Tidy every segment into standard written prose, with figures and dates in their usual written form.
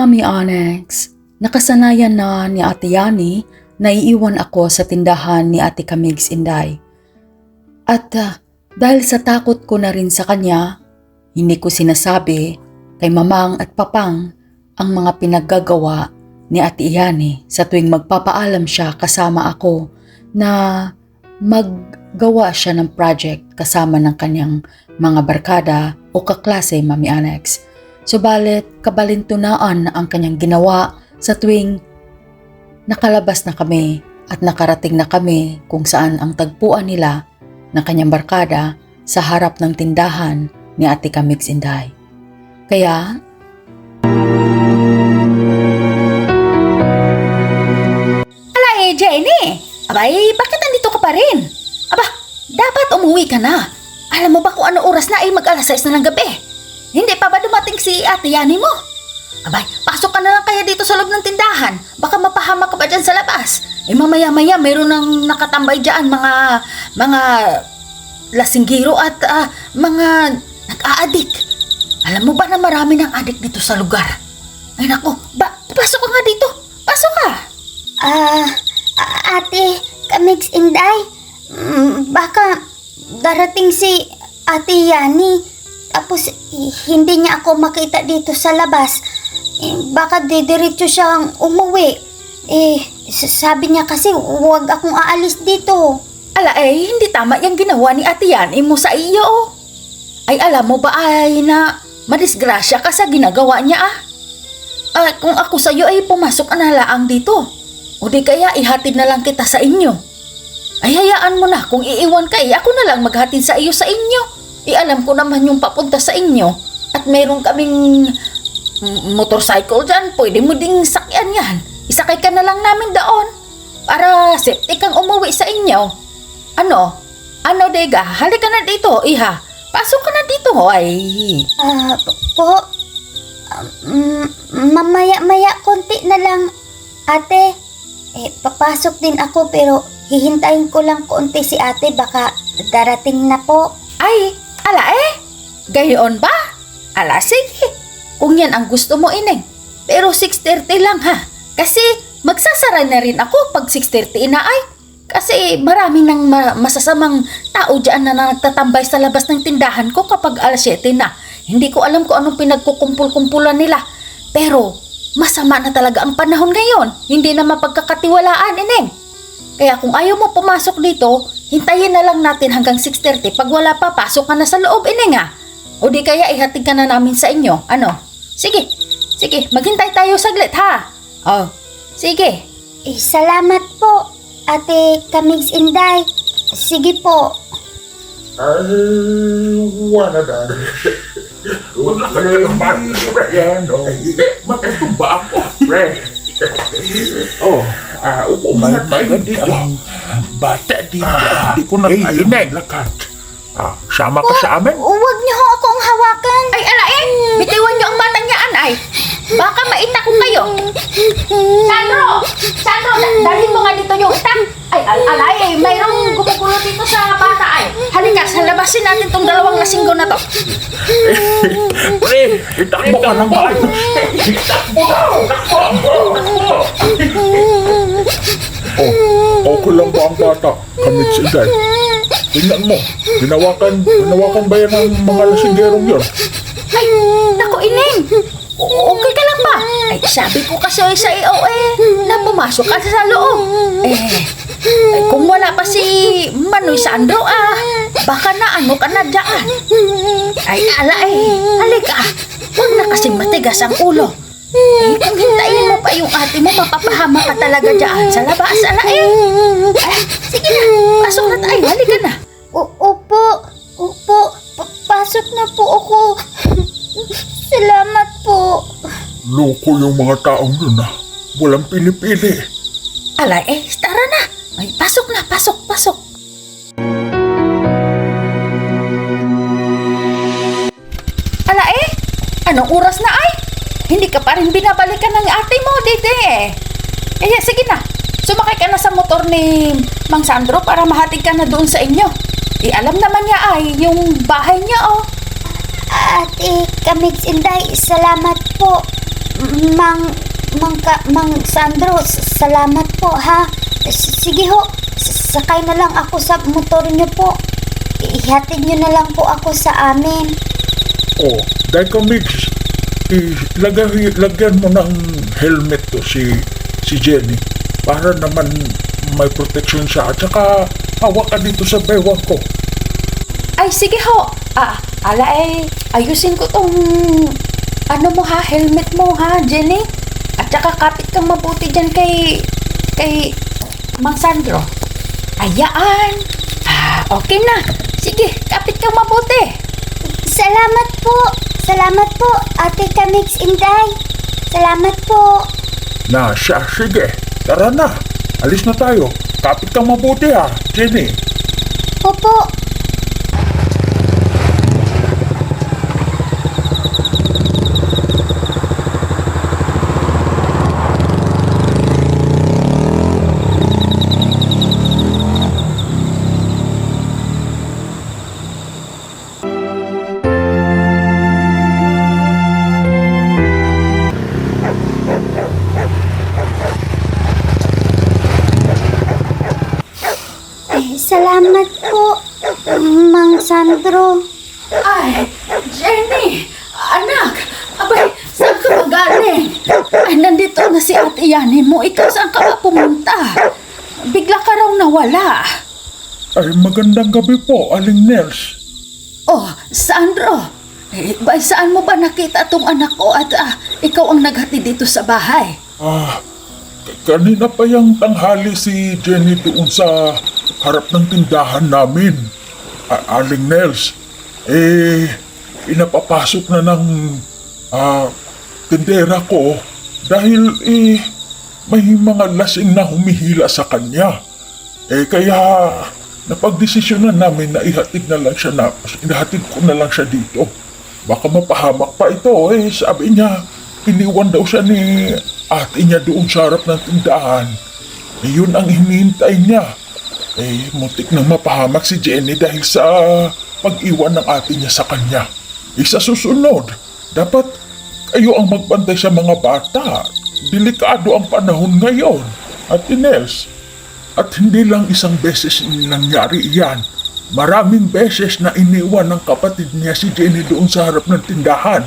Mami Onyx, nakasanayan na ni Ate Yani na iiwan ako sa tindahan ni Ate Kamigs Inday. At dahil sa takot ko na rin sa kanya, hindi ko sinasabi kay mamang at papang ang mga pinaggagawa ni Ate Yani sa tuwing magpapaalam siya kasama ako na maggawa siya ng project kasama ng kanyang mga barkada o kaklase, Mami Onyx. Subalit, kabalintunaan ang kanyang ginawa sa tuwing nakalabas na kami at nakarating na kami kung saan ang tagpuan nila ng kanyang barkada sa harap ng tindahan ni Ate Kamigs Inday. Kaya, Ala Jenny! Abay, bakit nandito ka pa rin? Aba, dapat umuwi ka na. Alam mo ba kung ano oras na ay mag-alas 6 na ng gabi? Hindi pa ba dumating si Ate Yani mo? Abay, pasok ka na lang kaya dito sa loob ng tindahan. Baka mapahamak ka pa dyan sa labas. Mamaya-maya mayroon nang nakatambay dyan mga lasinggiro at mga nag-aadik. Alam mo ba na marami ng adik dito sa lugar? Ay naku, pasok ka nga dito. Pasok ka. Ate Kamigs Inday, baka darating si Ate Yani. Tapos hindi niya ako makita dito sa labas. Baka didiretso siyang umuwi. Sabi niya kasi huwag akong aalis dito. Ala hindi tama yung ginawa ni Ate Yani mo sa iyo. Ay alam mo ba ay na madisgrasya ka sa ginagawa niya kung ako sa iyo ay pumasok na laang dito. O di kaya ihatid na lang kita sa inyo. Ay hayaan mo na kung iiwan ka ako na lang maghatid sa iyo sa inyo. Alam ko naman yung papunta sa inyo at meron kaming motorcycle dyan. Pwede mo ding sakyan yan. Isakay ka na lang namin doon para safety kang umuwi sa inyo. Ano, Dega? Halika na dito, iha. Pasok ka na dito, ay. Mamaya-maya konti na lang, ate. Papasok din ako pero hihintayin ko lang konti si ate. Baka darating na po. Ay, ala gayon ba? Ala, sige. Kung yan ang gusto mo, ineng. Pero 6:30 lang ha. Kasi magsasara na rin ako pag 6:30 na ay. Kasi maraming nang masasamang tao dyan na nagtatambay sa labas ng tindahan ko kapag alas 7 na. Hindi ko alam kung anong pinagkukumpul-kumpulan nila. Pero masama na talaga ang panahon ngayon. Hindi na mapagkakatiwalaan, ineng. Kaya kung ayaw mo pumasok dito, hintayin na lang natin hanggang 6:30. Pag wala pa, pasok ka na sa loob, ineng ha. O di kaya ihatid ka na namin sa inyo. Ano? Sige, maghintay tayo saglit ha. Oh, sige. Salamat po, Ate Kamigs Inday. Sige po. Ay, wala na. Wala ka na naman. Yan, o. Matutumba ako, pre. Upo man tayo dito. Bata dito. Hindi ko na tayo naglakad. Sama ka sa amin? Huwag niyo ho akong hawakan. Ay, ala bitiwan niyo ang batang niyaan ay. Baka maita ko kayo. Sandro, dalhin mo nga dito yung itak. Ay, ala mayroong gumugulo dito sa bata ay. Halika, labasin natin tong dalawang lasinggo na to. Pre, itakbo ka ng bahay. Itakbo! Okay lang ba ang bata? Kamigs Inday. Tingnan mo, hinawakan ba yan ng mga lasinggerong yun? Ay, naku ineng. Okay ka lang ba? Ay, sabi ko kasi sa iyo na pumasok ka sa loob. Kung wala pa si Manoy Sandro baka na ano ka na dyan. Ay, ala halika. Huwag na kasing matigas ang ulo. Kung hintayin mo pa yung ate mo, mapapahama ka talaga dyan sa labas, ala sige na, pasok na tayo, halika na. Opo, pasok na po ako. Salamat po. Loko yung mga taong yun Walang pinipili. Ala tara na. Ay, pasok na, pasok. Ala anong oras na ay? Hindi ka pa rin binabalikan ng ate mo, dede. Sige na. Sumakay ka na sa motor ni Mang Sandro para mahatid ka na doon sa inyo. Alam naman niya ay yung bahay niya Ate Kamigs Inday, salamat po. Mang Sandro, salamat po ha. Sige ho, sakay na lang ako sa motor niyo po. Ihatid niyo na lang po ako sa amin. Oh, dahil ka Migs, lagyan mo ng helmet to si Jenny para naman may protection siya at saka hawak ka dito sa bewang ko. Ay, sige ho. Ayusin ko tong ano mo ha, helmet mo ha, Jenny. At saka kapit kang mabuti dyan kay Mang Sandro. Ayaan. Okay na. Sige, kapit kang mabuti. Salamat po, Ate Kamix Inday. Salamat po. Na siya, sige, tara na. Alis na tayo. Kapit kang mabuti ha, Jenny. Opo. Salamat po, Mang Sandro. Ay, Jenny! Anak! Abay, saan ka magaling? Ay, nandito na si Ate Yani mo. Ikaw saan ka ba pumunta? Bigla ka raw nawala. Ay, magandang gabi po, Aling Nels. Oh, Sandro! Saan mo ba nakita tong anak ko at ikaw ang naghati dito sa bahay? Kanina pa yung tanghali si Jenny doon sa harap ng tindahan namin. Aling Nels, pinapapasok na ng tindera ko dahil may mga lasing na humihila sa kanya. Kaya napagdesisyonan namin na ihatid ko na lang siya dito. Baka mapahamak pa ito. Sabi niya, iniwan daw siya ni ate niya doon sa harap ng tindahan. Yun ang hinihintay niya. Muntik nang mapahamak si Jenny dahil sa pag-iwan ng ate niya sa kanya. Sa susunod, dapat kayo ang magbantay sa mga bata. Delikado ang panahon ngayon, Ate Nels. At hindi lang isang beses nangyari iyan. Maraming beses na iniwan ng kapatid niya si Jenny doon sa harap ng tindahan.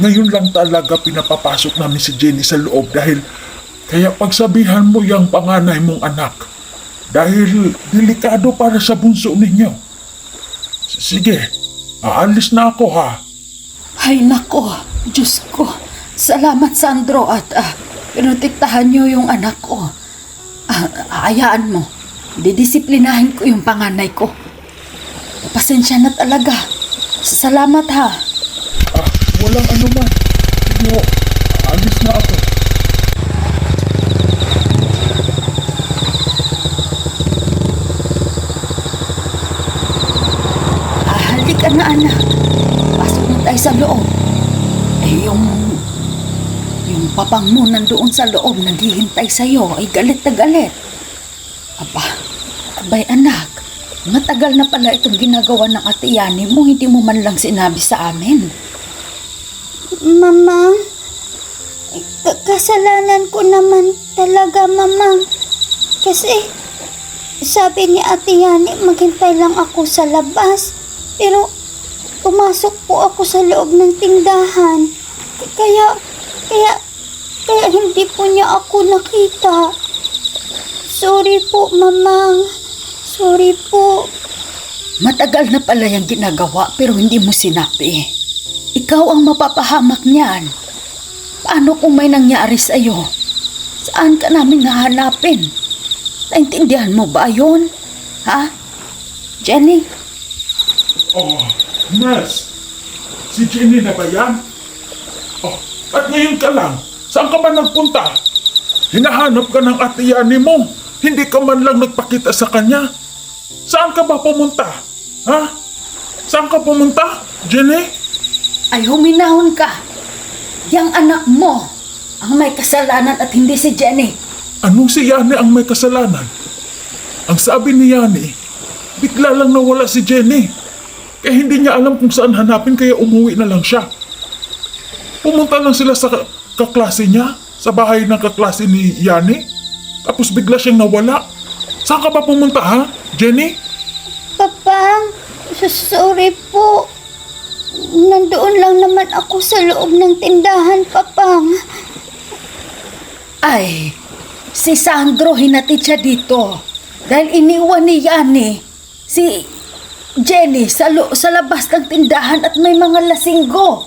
Ngayon lang talaga pinapapasok namin si Jenny sa loob dahil kaya pagsabihan mo yung panganay mong anak. Dahil delikado para sa bunso ninyo. Sige, aalis na ako ha. Ay nako, Diyos ko. Salamat Sandro at pinotektahan niyo yung anak ko. Hayaan mo, didisiplinahin ko yung panganay ko. Pasensya na talaga. Salamat ha. Walang anuman. Sige, aalis na ako. Halika na anak. Pasok na tayo sa loob. Yung papang mo nandoon sa loob naghihintay sa'yo ay galit na galit. Abay anak, matagal na pala itong ginagawa ng Ate Yani mo, hindi mo man lang sinabi sa amin. Mama, kasalanan ko naman talaga, Mama. Kasi sabi ni Ate Yani, maghintay lang ako sa labas. Pero pumasok po ako sa loob ng tindahan. Kaya hindi po niya ako nakita. Sorry po, Mamang. Sorry po. Matagal na pala yung ginagawa pero hindi mo sinabi. Ikaw ang mapapahamak niyan. Paano kung may nangyari sa'yo? Saan ka namin hahanapin? Naintindihan mo ba yun? Ha? Jenny? Nels, si Jenny na ba yan? At ngayon ka lang, saan ka ba nagpunta? Hinahanap ka ng Ate Yani mo. Hindi ka man lang nagpakita sa kanya. Saan ka ba pumunta? Ha? Saan ka pumunta, Jenny? Ay huminahon ka. Yang anak mo ang may kasalanan at hindi si Jenny. Anong si Yani ang may kasalanan? Ang sabi ni Yani, bigla lang nawala si Jenny. Kaya hindi niya alam kung saan hanapin kaya umuwi na lang siya. Pumunta lang sila sa kaklase niya sa bahay ng kaklase ni Yani. Tapos bigla siyang nawala. Saan ka ba pumunta ha, Jenny? Papang, sorry po. Nandoon lang naman ako sa loob ng tindahan, Papang. Ay, si Sandro hinatid siya dito. Dahil iniwan ni Yani si Jenny sa labas ng tindahan at may mga lasinggo.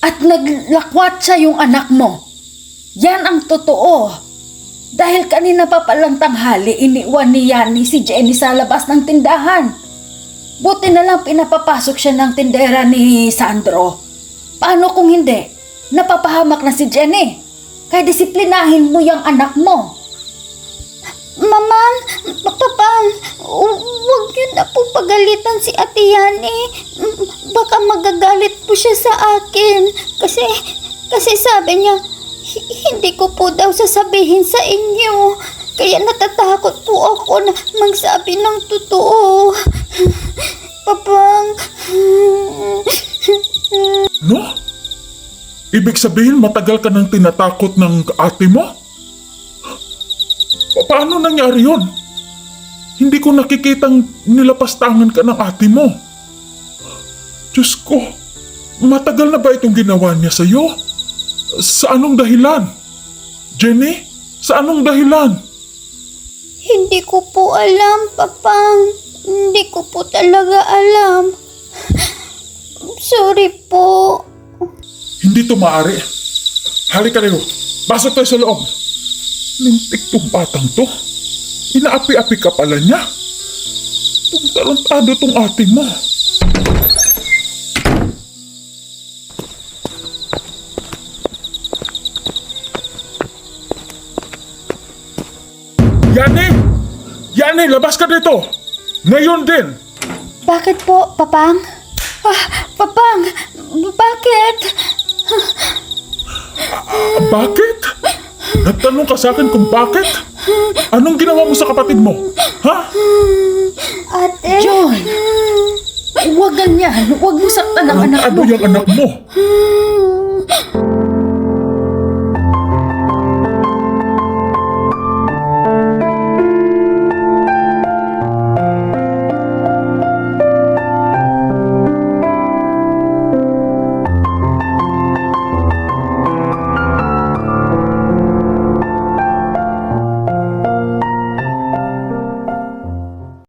At naglakwat siya yung anak mo. Yan ang totoo. Dahil kanina pa palang tanghali, iniwan ni Yani si Jenny sa labas ng tindahan. Buti na lang pinapapasok siya ng tindera ni Sandro. Paano kung hindi? Napapahamak na si Jenny. Kaya disiplinahin mo yung anak mo. Mamang, Papang, huwag niyo na po pagalitan si Ate Yani. Baka magagalit po siya sa akin. Kasi sabi niya, hindi ko po daw sasabihin sa inyo. Kaya natatakot po ako na magsabi ng totoo. Papang. No? Ibig sabihin matagal ka nang tinatakot ng ate mo? Paano nangyari yun? Hindi ko nakikitang nilapastangan ka ng ate mo. Diyos ko, matagal na ba itong ginawa niya sa'yo? Sa anong dahilan? Jenny, sa anong dahilan? Hindi ko po alam, Papang. Hindi ko po talaga alam. Sorry po. Hindi to maaari. Halika kayo, pasok tayo sa loob. Lintik tong batang to. Inaapi-api ka pala niya. Tong tarantado tong ate mo. Yani! Yani, labas ka dito! Ngayon din! Bakit po, Papang? Papang, bakit? Bakit? Nagtanong ka sa akin kung bakit? Anong ginawa mo sa kapatid mo? Ha? Ate? John! Huwag ganyan. Huwag mo saktan ang anak Ano mo. yung anak mo?